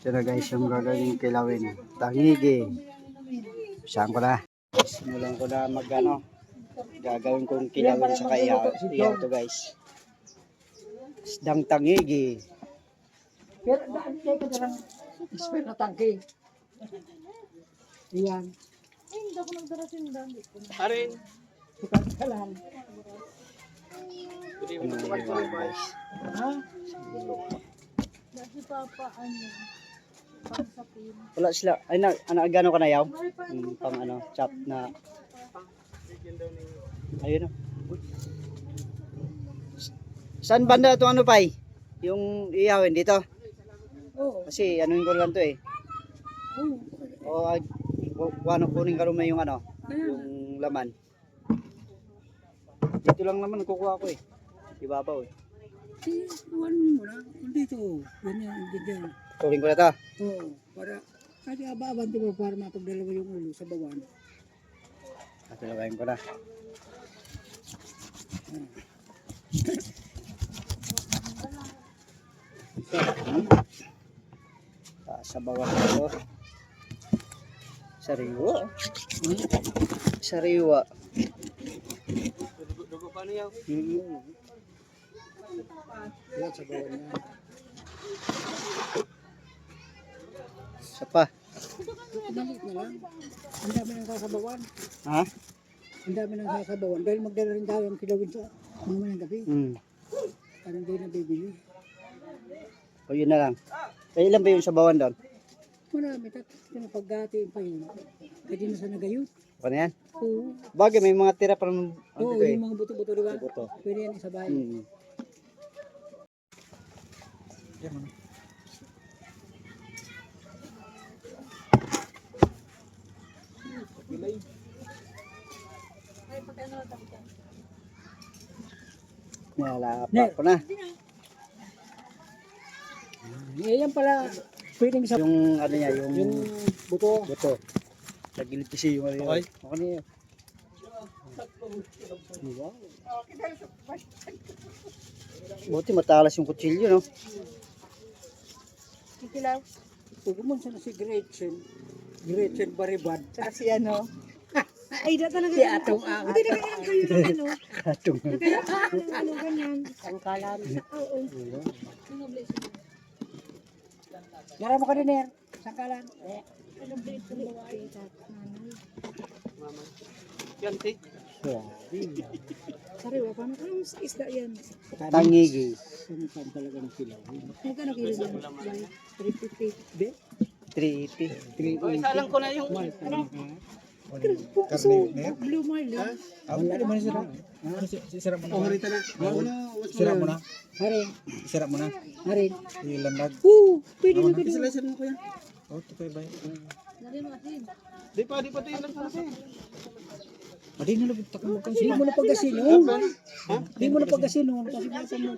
Ito na guys yung gagawin kilawin. Tangigi. Saan ko na? Simulan ko na gagawin kong kilawin sa ihaw to guys. Isdang tangigi. Pero daan kayo ka lang spare na tangke. Iyan. Ay, hindi ako nagdarating doon. Arin. Bukan ka lang. Guys. Ha? Dahil papa, pangsapin. Wala sila. Ay gano'n ka na yaw? Pang chop na. Ayun o. Saan banda ito Pai? Yung ihawin dito? Oo. Kasi anuin ko lang to eh. Oo. O kunin ka rumay yung yung laman. Dito lang naman kukuha ko eh. Ibabaw eh. Iwan mo na. Dito. Ganyan. Ganyan. Kunin ko na to. Oo. Para kasi ababan mo para mapagdalawa yung ulo sa bawan. Patuloyin ko na. Sa bawah ko. Sariwa. Sariwa. Dugo pa niya. Yan sa bawan niya. Isa pa. Maliit na lang. Ang dami ng sasabawan. Ha? Ang dami ng sasabawan. Dahil magdala rin tayo ang kilawin sa mamayang gabi. Parang hindi na bibili. O yun na lang. Eh, ilan ba yung sabawan doon? Marami. Paggatiin pa yun. Pwede na sa nagayot. Ano yan? Oo. Bagay, may mga tira pa ng Oo, dito eh. yung mga buto-buto, di ba? Buto. Pwede yan isabay. Nalapa ko na. Yan pala, pwedeng sa Yung niya, yung yung buto. buto. Sa gilid kasi yung Okay. Okay na yun. Wow. Buti matalas yung kutsilyo, no? Kikilaw. Pumunta na si Gretchen. Gretchen Baribad. Kasi ay, da talaga. Si Atong Ang. Hindi na kaya kayo ng Katong. ganyan. Sangkalan. Oo. Yara mo ka din yan. Sangkalan. Yan, tik. Sariwa, paano kung isda yan? Tangigi. Sangkan talaga ng kilaw. Magkano kilo yan? 350. Be? 380. O, isa lang ko na yung... So, Blue Marlin. Wala naman sila. Sisira mo na. Oh, harita na. Sira mo na. Harin. Sira mo na. Harin. Ilandag. Pwede na pwede. Slicer mo ko yan. Oh, ito pa ba? Di pa tayo lang sa kasi. Adi na labot takong mo Hindi mo na pagkasino. Hindi mo na pagkasino. Kasi basa mo.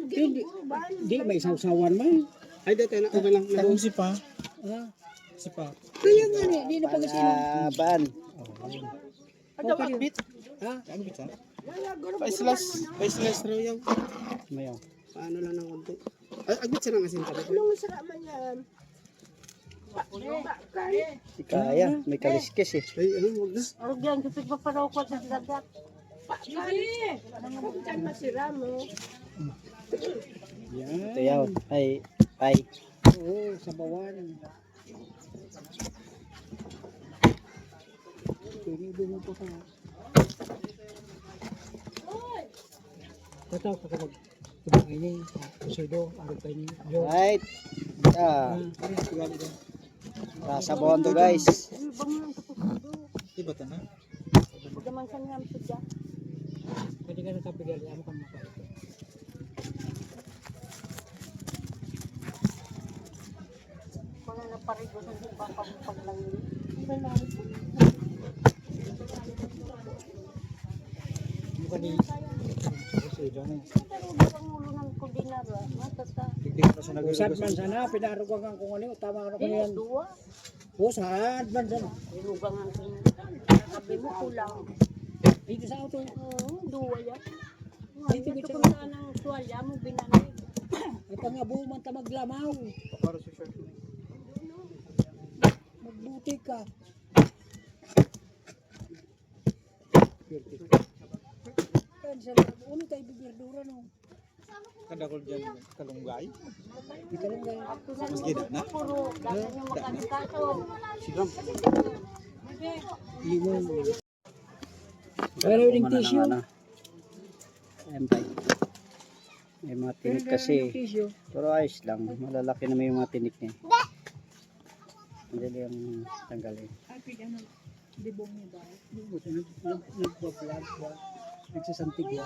Hindi, may sausawan man. Ay, dito na. Okay lang. Takong si pa. Ah. Si pa. Kaya nga hindi na pagkasino. Ban. Ano ba? Bit? Ha? Ano bitsa? Pa-slice raw yan. Mayaw. Paano lang ng konti. Ay, agbit siya ng asin pa. Di kaya. May kaliskis eh. Ay, huwag na. Huwag yan, kasi paparaw ko sa dagat. Ito yaw. Ay. Oo, sa bawan. Pwede mo pa ka. Tataw ka kapag ini sudo ang kainin. Right. Sasabawan to guys. Iba ta na. Gaman sa nga ang tudya. Pwede ka nakapigal yan kung maka. Kung naparigo sa paglangi. Bukan ni sudo na. Pangulo ng kudinar. Matata. Tignan pa sa Sad nagulugos. man sana pinarugan kung ano tama ano kanya yan. Dua. O sad man sana. Inugang ang sabi mo kulang. Dito sa auto. Dua yan. Dito Ito kita. kung saan ang tuwalya mo binanay. At ang abo man ta maglamaw. Para sa short. Matika. Kan sa uno tayo biberdura no. Kadakol dyan, kalunggay. Dito lang tayo. Mas gina na. Puro, dami yung magkasikaso. Sigram. Limon. Pero yung tissue. Ayan pa. May mga tinik kasi. Tissue. Pero ayos lang. Malalaki na may mga tinik niya. Madali ang tanggalin. Nagpa-vlog ba? Nagsasantig ba?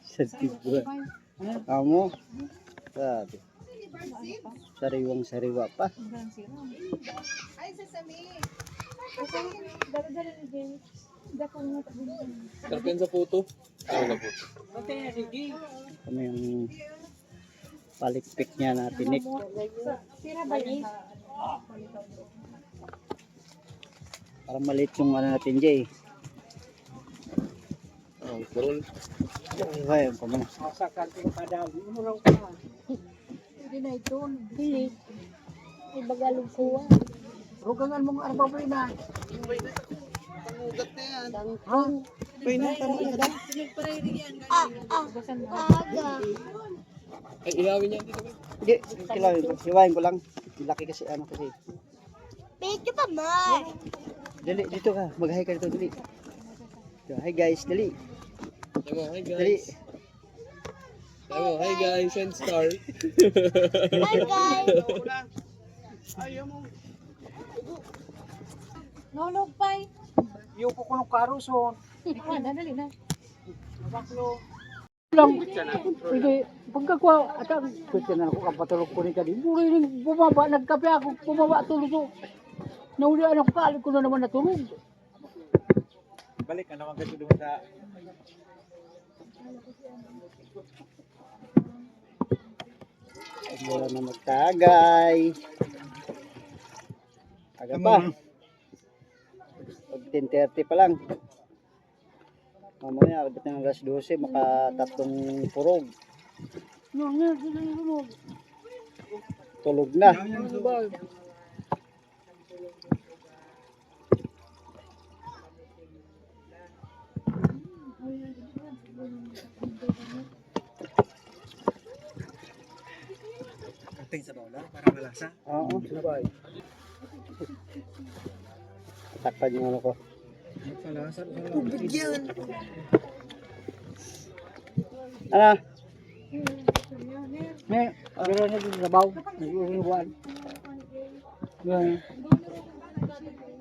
Sa tibwa. Amo. Sabi. Sariwang sariwa pa. Kalkan sa photo. Kami yung palikpik niya na tinik. Parang maliit yung ano natin, Jay. Ay, pa mo. Masakan ko kada. Umuraw ka. Hindi na ito. Hindi. Ay, bagalog ko. Rugangan mong arbaw na. Pangugat na yan. Dangkang. Pwede na, tama na. Ay, ilawin yan dito. Hindi, kilawin ko. Hiwain ko lang. Laki kasi ano kasi. Pwede pa, Mar. Dali, dito ka. Mag-hi ka dito, dali. Hi guys, dali. Hi Dali. Hi guys, and star. Hi, guys. Ayaw mo. Nulog pa. Yung ko ng karuson. Dali na. Lang. Sige, pagkakuha, at ang question na ako kapatulog ko ni kanina. Muli rin bumaba, nagkape ako, bumaba tulog ko. Naulian ako, kaalit ko na naman natulog. Balik ka naman kasi doon sa... Wala na magtagay. Aga pa. Pag 10:30 pa lang. Mamaya, agad ng alas 12, makatatlong purog. Tulog na. Kating sa bola para malasa. Oo. Takpan yung ano ko. Malasa. Tubig yan. Ano? Pero na din sa baw, nag-urunuan. Yan.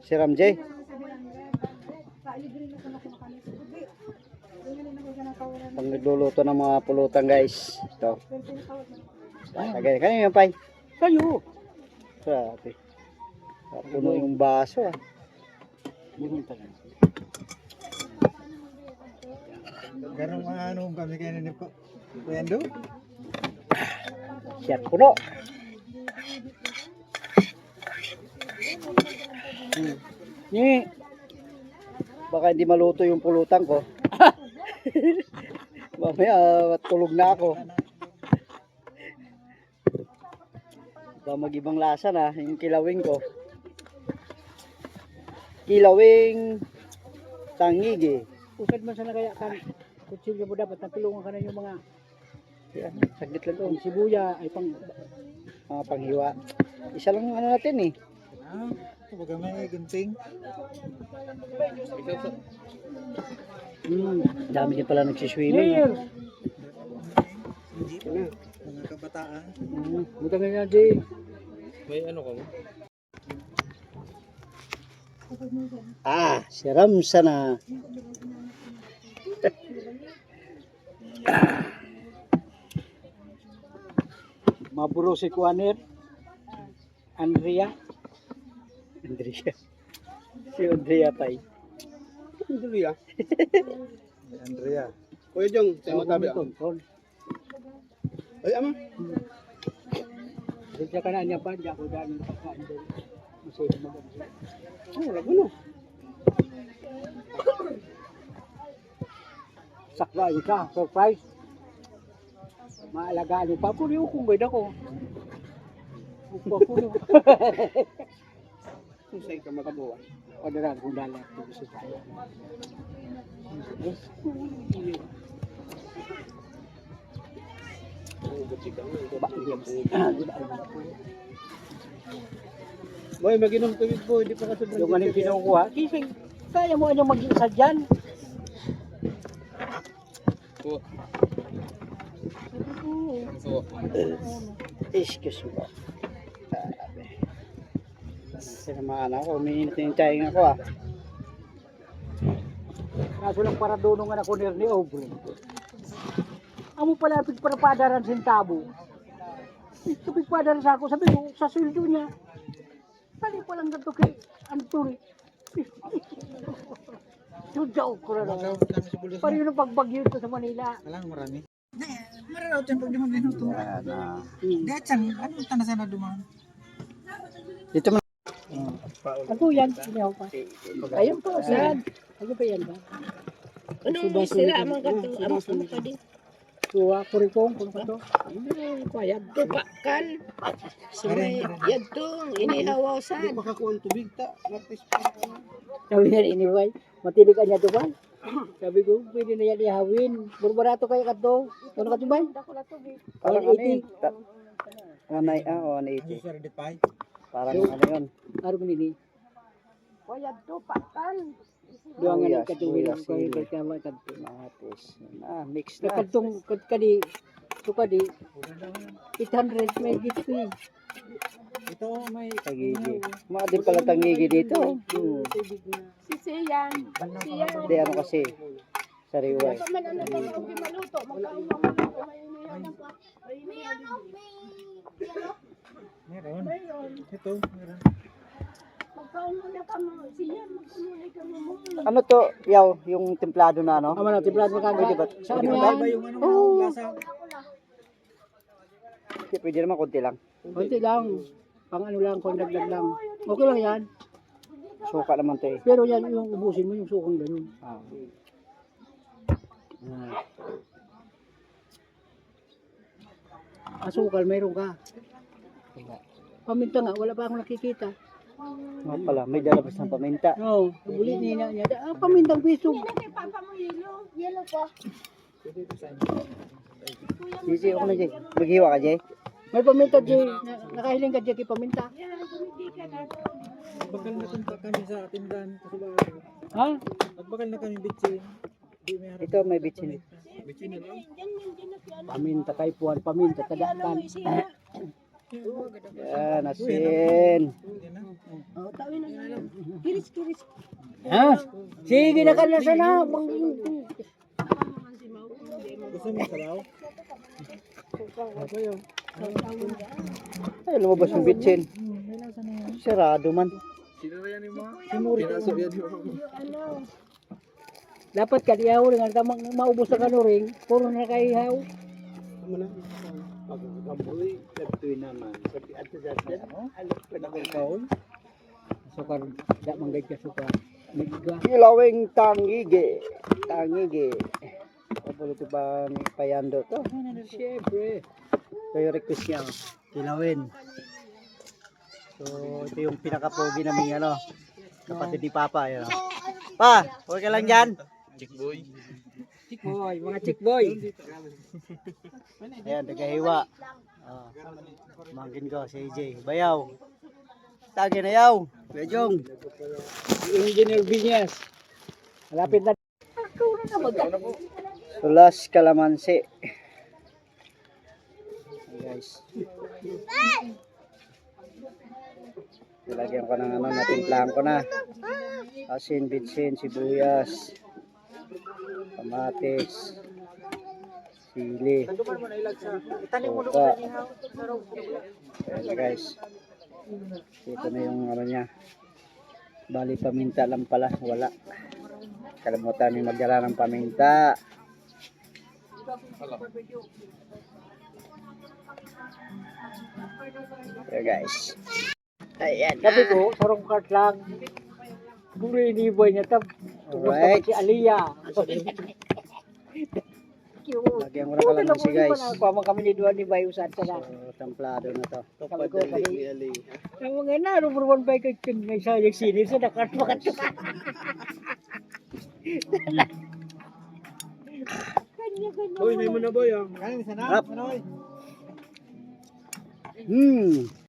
Si Ramjay. Pang nagluluto ng mga pulutan guys. Ito. Tagay. Kanina yung pay. Kayo. Grabe. Puno yung baso ah. Ganun mga ano kami kayo ni Pendo. Siyat puno. Ni. Baka hindi maluto yung pulutan ko. Mamaya tulog na ako. Baka mag-ibang lasa na yung kilawing ko. Kilawing tangigi. Usad man sana kaya kan. Kutsilyo mo dapat natulungan ka na yung mga Yan, saglit lang to. yung sibuya ay pang Mga panghiwa. Isa lang ano natin eh. Ah, kapag may gunting. Dami din pala nagsiswimming. Neil. Hindi na. Mga kabataan. Buta nga di. May ano ka mo? Ah, si Ramsa na. Maburo si Kuaner. Andrea. Andrea. Si Andrea Pay. Tuloy ah. Andrea. Kuya Jong, tayo matabi ah. Kon. Ay, ama. Diyan ka na niya pa, diyan ko daan ng pagkain doon. Masaya maganda. Oh, lago no. Sakla isa, surprise. Maalagaan mo pa. Puri ukong gawin ako. Upo ako no. Susay ka makabuha. Padaran kung dala ito gusto tayo. Boy, mag-inom tubig boy, di pa ka sobrang Yung anong kinukuha, kising, kaya mo anyang mag-iisa dyan. Excuse me po. Sinamaan ako, umiinit yung tiyahing ako ah. Kaso lang para dunungan ako ni Obre. Amo pala pigpapadaran sentabo. Pigpadaran sa ako, sabi ko, sa sweldo niya. Tali pa lang ganito kay Anturi. Sudaw ko na lang. Pareho na pagbagyo ito sa Manila. Alang marami. Mararaw tayo pag duman din ito. Yan ah. Dachan, ano tanda sana duman? Dito mo. Ako yan, hindi ako pa. Ayun po, saan? Ano ba yan ba? Anong sila amang kato? Amang ka din. Kuha ko rin kung pa to. Kaya to pakan. Sumay yadtong inihawaw sa. Di makakuha ang tubig ta. Martis pa. Sabi niya anyway, matilig ka niya to ba? Sabi ko, pwede na yan ihawin. Burbarato kayo ka to. Ano ka to ba? Parang ano yun? 180. Sir Depay. Parang ano yun? Araw nini. Kaya to pakan. Doang nga Sibuyas, nagkatuloy sibuyas, ko yung sili. kama kanto. Matis. Mix na. Nakantong kadi, ito kadi, 800 may gito eh. Ito may Tagigi. Mga din pala tangigi dito. Si Siyan. Siyan. Hindi ano kasi. Sariwa eh. Man ano to kung maluto. Magkaumang maluto. May inihaw na pa. May inihaw. meron. Ito, meron. Magkaumang na ka mo. Siyan. Magkaumang ka mo. Ano to? Yaw, yung templado na ano? Ama na, tiblad mo Pwede ba? kanto. Sa Pwede ano ba? Iba yan? yung ano lasa. Pwede naman konti lang. Kunti lang. Pang ano lang, kung dagdag lang. Okay lang yan. Suka naman to eh. Pero yan, yung ubusin mo yung sukong ganun. Ah. Asukal, mayroon ka. Paminta nga, wala pa akong nakikita. Nga pala, may dalabas ng paminta. Oo, bulit niya niya. Pamintang piso. Papa mo yellow. Yellow po. Sisi, ako na Jay. Maghiwa ka Jay. May paminta, Jay. Nakahiling ka, Jay, kay paminta. Nagbakal na kami sa tindahan kasi ba? Ha? Nagbakal na kami bitsin. Di may harap. Ito may bitsin. Bitsin na lang. Paminta kay Puan, paminta, tadaan. Yan, asin. Yan na. Oh, tawin na lang. Kiris. Ha? Sige na ka na sana. Gusto mo sabaw? Ay, lumabas yung bitsin. Sarado man. Dapat ka diyaw rin. Tamang maubos na ka ring. Puro na kaihaw. Ano na? Pagkakamboy, nagtuloy naman. Sabi ato sa atin, alam ko na kaon. Sukar, da manggay ka sukar. Nagga. Kilawing tangigi. Tangigi. Kapag ito ba ni Payando to? Siyempre. Ito yung request niya. Kilawin. So, ito yung pinakapogi namin ano. Kapatid ni Papa. Yun, oh. Pa, huwag ka lang dyan. Chick boy, mga chick boy. Ayan, nagahiwa. Oh. Mangkin ko, si AJ. Bayaw. Tagi na yaw. Bejong. Engineer Vinyas. Malapit na. Sulas kalamansi. Guys. Lagyan ko ng ano, natimplahan ko na. Asin, bitsin, sibuyas, kamatis, sili, suka. Ayan guys. Ito na yung ano niya. Bali paminta lang pala, wala. Kalimutan yung magdala ng paminta. Ayan guys. Ayan. Sabi ko, sarong cart lang. Buri ni boy niya tab. Alright. Si Aliyah. you. Lagyan ko ng kalamansi guys. Kuha kami ni Duan ni Bayo sa sana. So, templado na to. Kapadali ni Ali. Ang mga na, number 1 by kay King may sayang sinin sa nakarmakat. Kanya-kanya. Hoy, may mo na boy ah. Kanin sana. Harap. Manoy.